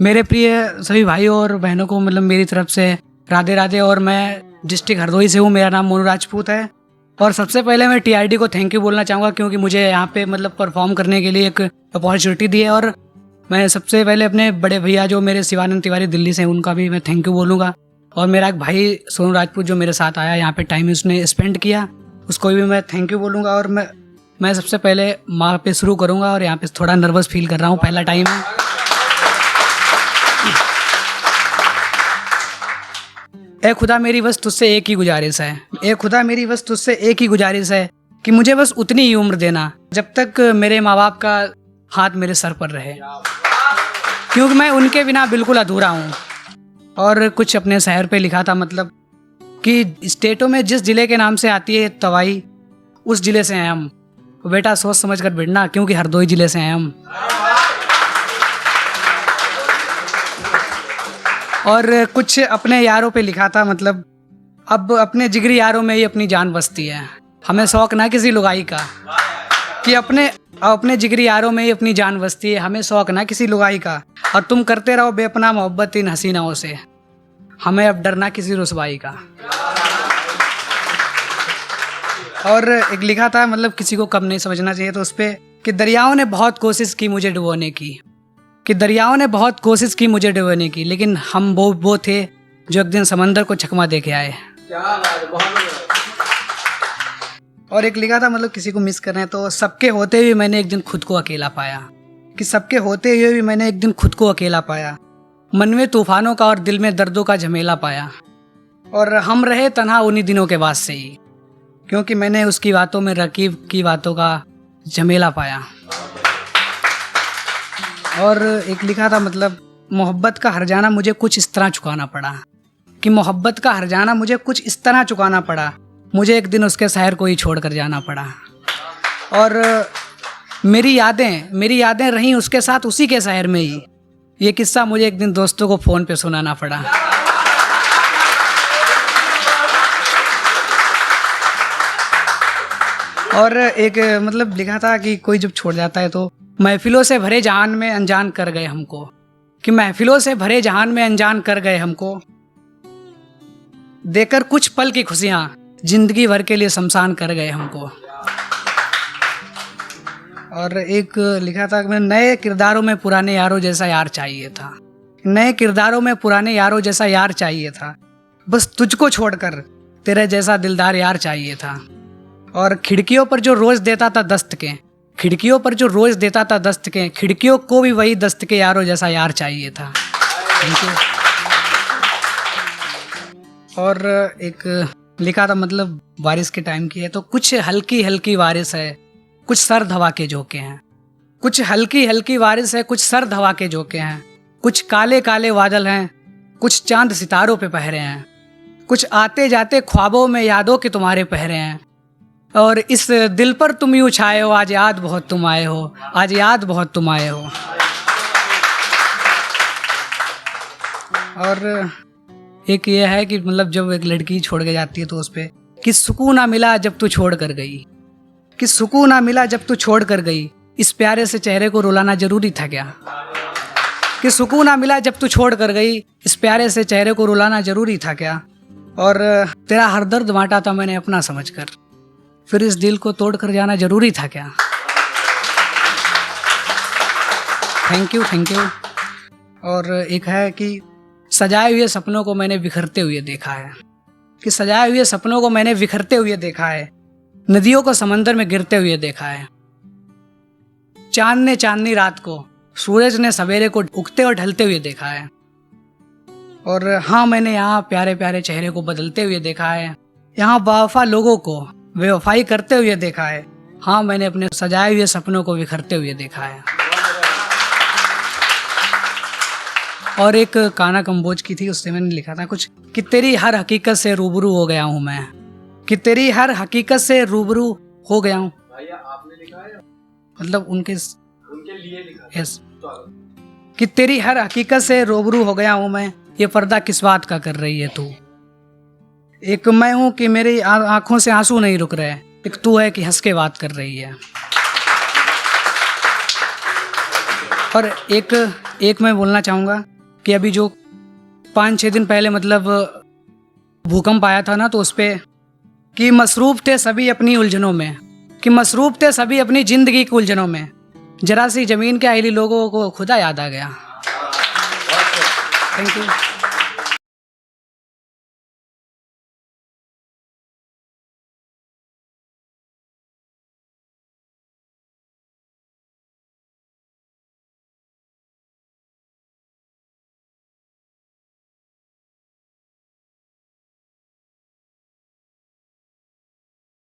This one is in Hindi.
मेरे प्रिय सभी भाइयों और बहनों को मतलब मेरी तरफ से राधे राधे। और मैं डिस्ट्रिक्ट हरदोई से हूँ, मेरा नाम मोनू राजपूत है। और सबसे पहले मैं टीआरडी को थैंक यू बोलना चाहूँगा, क्योंकि मुझे यहाँ पे मतलब परफॉर्म करने के लिए एक अपॉर्चुनिटी दी है। और मैं सबसे पहले अपने बड़े भैया जो मेरे शिवानंद तिवारी दिल्ली से हैं, उनका भी मैं थैंक यू बोलूँगा। और मेरा एक भाई सोनू राजपूत जो मेरे साथ आया यहाँ पे, टाइम उसने स्पेंड किया, उसको भी मैं थैंक यू बोलूँगा। और मैं सबसे पहले माँ पे शुरू करूँगा। और यहाँ पे थोड़ा नर्वस फील कर रहा हूँ, पहला टाइम है। ए खुदा मेरी बस तुझसे एक ही गुजारिश है, ए खुदा मेरी बस तुझसे एक ही गुजारिश है कि मुझे बस उतनी ही उम्र देना जब तक मेरे माँ बाप का हाथ मेरे सर पर रहे, क्योंकि मैं उनके बिना बिल्कुल अधूरा हूँ। और कुछ अपने शहर पे लिखा था, मतलब कि स्टेटों में जिस ज़िले के नाम से आती है तवाई, उस ज़िले से हैं हम। बेटा सोच समझ कर बैठना, क्योंकि हरदोई ज़िले से हैं हम। और कुछ अपने यारों पे लिखा था, मतलब अब अपने जिगरी यारों में ही अपनी जान बसती है, हमें शौक ना किसी लुगाई का, कि अपने जिगरी यारों में ही अपनी जान बसती है, हमें शौक ना किसी लुगाई का। और तुम करते रहो बेपनाह मोहब्बत इन हसीनाओं से, हमें अब डरना किसी रुसवाई का। और एक लिखा था, मतलब किसी को कम नहीं समझना चाहिए, तो उस पर कि दरियाओं ने बहुत कोशिश की मुझे डुबोने की, कि दरियाओं ने बहुत कोशिश की मुझे डुबोने की, लेकिन हम वो थे जो एक दिन समंदर को चकमा दे के आए। और एक लिखा था, मतलब किसी को मिस करना है तो सबके होते हुए मैंने एक दिन खुद को अकेला पाया, कि सबके होते हुए भी मैंने एक दिन खुद को अकेला पाया, मन में तूफानों का और दिल में दर्दों का झमेला पाया। और हम रहे तन्हा उन्हीं दिनों के बाद से ही, क्योंकि मैंने उसकी बातों में रकीब की बातों का झमेला पाया। और एक लिखा था, मतलब मोहब्बत का हर जाना मुझे कुछ इस तरह चुकाना पड़ा, कि मोहब्बत का हर जाना मुझे कुछ इस तरह चुकाना पड़ा, मुझे एक दिन उसके शहर को ही छोड़ कर जाना पड़ा। और मेरी यादें रहीं उसके साथ उसी के शहर में ही, ये किस्सा मुझे एक दिन दोस्तों को फ़ोन पे सुनाना पड़ा। और एक मतलब लिखा था कि कोई जब छोड़ जाता है तो महफिलों से भरे जहान में अनजान कर गए हमको, कि महफिलों से भरे जहान में अनजान कर गए हमको, देकर कुछ पल की खुशियां जिंदगी भर के लिए शमशान कर गए हमको। और एक लिखा था कि नए किरदारों में पुराने यारों जैसा यार चाहिए था, नए किरदारों में पुराने यारों जैसा यार चाहिए था, बस तुझको छोड़कर तेरे जैसा दिलदार यार चाहिए था। और खिड़कियों पर जो रोज देता था दस्त के, खिड़कियों पर जो रोज देता था दस्त के, खिड़कियों को भी वही दस्त के यारों जैसा यार चाहिए था। Thank you. और एक लिखा था, मतलब बारिश के टाइम की है, तो कुछ हल्की हल्की बारिश है, कुछ सर्द हवा के झोंके हैं, कुछ हल्की हल्की बारिश है, कुछ सर्द हवा के झोंके हैं, कुछ काले काले बादल हैं, कुछ चांद सितारों पे पहरे हैं, कुछ आते जाते ख्वाबों में यादों के तुम्हारे पहरे हैं। और इस दिल पर तुम यूँ छाए हो, आज याद बहुत तुम आए हो, आज याद बहुत तुम आए हो। और एक ये है कि मतलब जब एक लड़की छोड़ के जाती है तो उस पे कि सुकून ना मिला जब तू छोड़ कर गई, कि सुकून ना मिला जब तू छोड़ कर गई, इस प्यारे से चेहरे को रुलाना जरूरी था क्या, कि सुकून ना मिला जब तू छोड़ कर गई, इस प्यारे से चेहरे को रुलाना जरूरी था क्या। और तेरा हर दर्द बांटा था मैंने अपना समझकर, फिर इस दिल को तोड़ कर जाना जरूरी था क्या। Thank you. और एक है कि सजाए हुए सपनों को मैंने बिखरते हुए देखा है, कि सजाए हुए सपनों को मैंने बिखरते हुए देखा है, नदियों को समंदर में गिरते हुए देखा है, चांद ने चांदनी रात को, सूरज ने सवेरे को उगते और ढलते हुए देखा है। और हाँ, मैंने यहाँ प्यारे प्यारे चेहरे को बदलते हुए देखा है, यहाँ बेवफा लोगों को बेवफाई करते हुए देखा है, हाँ मैंने अपने सजाए हुए सपनों को बिखरते हुए देखा है। और एक काना कंबोज की थी, उससे मैंने लिखा था कुछ कि तेरी हर हकीकत से रूबरू हो गया हूँ मैं, कि तेरी हर हकीकत से रूबरू हो गया हूँ। आपने लिखा है मतलब उनके लिए लिखा। यस, कि तेरी हर हकीकत से रूबरू हो गया हूँ मैं, ये पर्दा किस बात का कर रही है तू। एक मैं हूँ कि मेरी आंखों से आंसू नहीं रुक रहे, एक तू है कि हंस के बात कर रही है। और एक मैं बोलना चाहूँगा कि अभी जो 5-6 दिन पहले मतलब भूकंप आया था ना, तो उस पर कि मसरूफ़ थे सभी अपनी उलझनों में, कि मसरूफ़ थे सभी अपनी ज़िंदगी की उलझनों में, जरा सी ज़मीन के आइली लोगों को खुदा याद आ गया। Thank you.